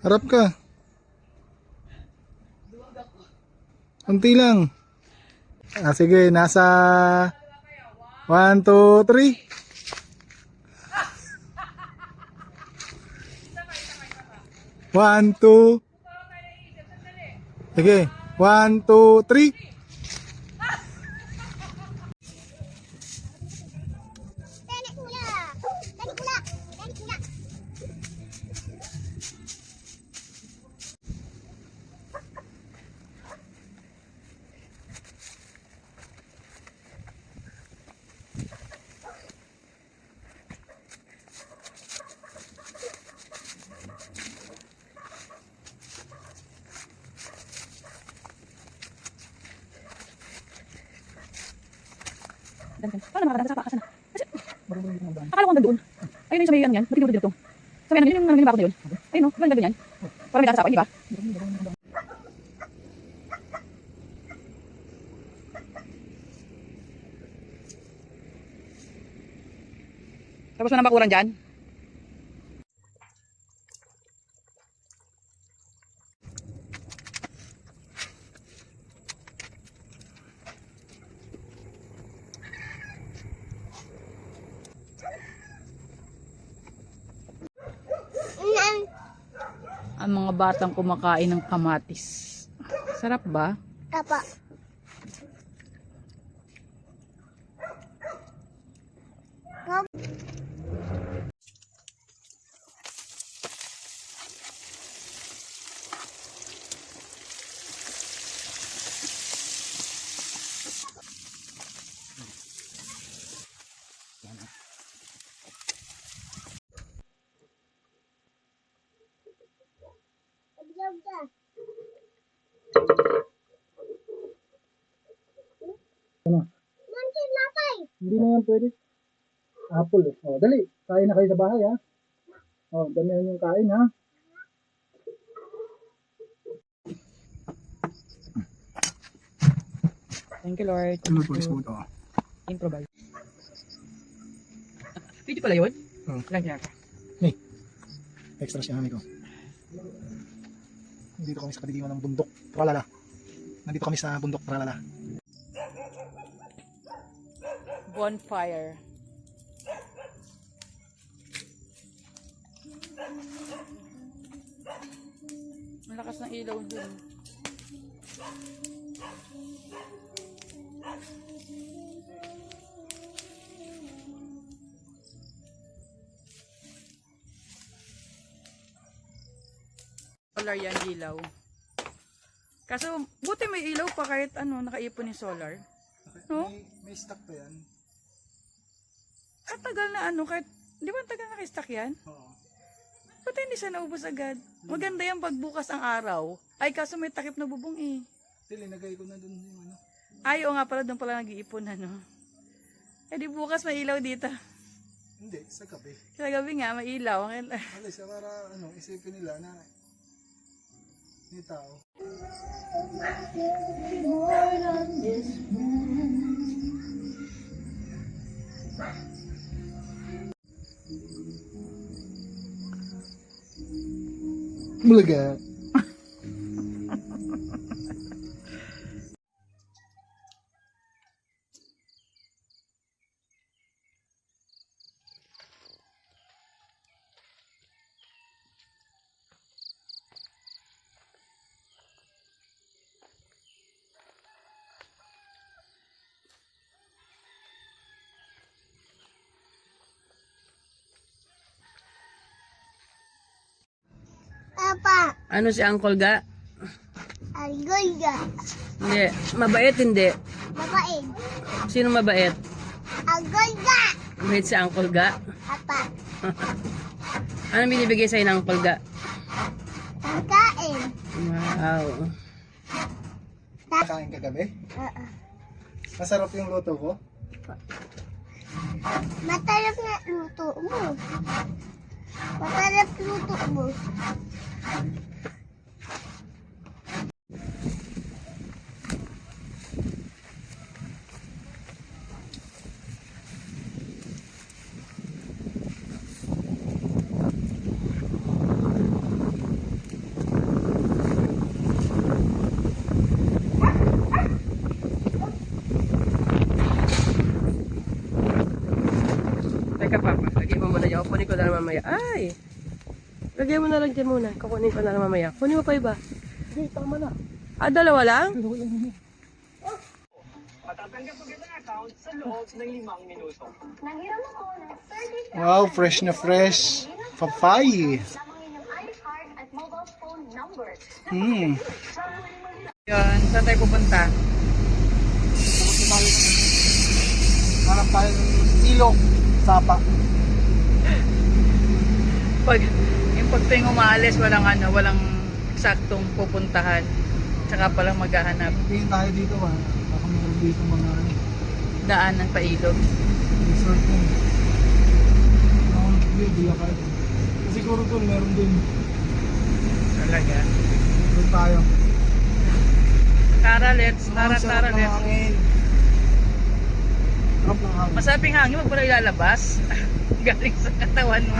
Harap ka. Kunti lang. Sige, nasa 1, 2, 3. One, two. Sige, 1, 2, 3. Paano makakadaan sa pakasan na? Akala ko hanggang doon. Ayun yung sa may ano yan, ba't tinuro dito? Sa may ano yun, yung ano yung bakot na yun. Ayun no, ganda ganyan. Parang may nakasapain, di ba? Tapos na ng bakuran dyan. Ang mga batang kumakain ng kamatis. Sarap ba? Apa. Hindi na yan pwede. Apple eh. Oh, dali. Kain na kayo sa bahay ha. Oh, damihan yung kain ha. Thank you, Lord. Ano po is food? Oh. Improvise. Video pala yun? Lang yan. Extra siya ko. Nandito kami sa kadiliman ng bundok. Tralala. Nandito kami sa bundok Tralala. Bonfire. Malakas ng ilaw dun. Solar yan, ilaw. Kaso, buti may ilaw pa kahit ano, nakaipon yung solar. No? May stock pa yan. At tagal na ano, kahit, di ba tagal naka-stack yan? Oo. Ba't hindi siya naubos agad? Maganda yan pagbukas ang araw. Ay, kaso may takip na bubong eh. Dili, nagay ko na dun yung ano. Ay, o nga pala, doon pala nag-iipon ano. Eh di bukas may ilaw dito. Hindi, sa gabi. Sa gabi nga, may ilaw. Alis, para ano, isipin nila na may tao. Bulaga. Apa. Ano si Uncle Ga? Algoy-ga. Hindi. Mabait hindi. Babain. Sino mabait? Algoy-ga. Mabait si Uncle Ga. Apa. Ano binibigay sa'yo ng Uncle Ga? Pagkain. Wow. Nakain ka gabi? Masarap yung luto ko? Matarap na luto mo. Matarap luto mo. Kukunin ko na lang mamaya. Ay! Lagay mo na lang dyan muna. Kukunin ko na lang mamaya. Kunin mo pa iba. Sige, tama na. Ah, dalawa lang? Wow, fresh na fresh. Papay. Hmm. Yun, saan tayo pupunta? Harap tayo ng ilog. Sapa. Yung pag tuwing umaalis, walang eksaktong pupuntahan. Tsaka palang maghahanap. Tingin tayo dito ba? Baka meron dito mga Daanan pa ilog. resort mo. Hindi ka. Siguro doon meron din. Talaga. Doon tayo. Tara, let's. Tara, Sarap ng let's. hangin. Sarap ng hangin. Masaping hangin, wag mo na ilalabas. Galing sa katawan mo.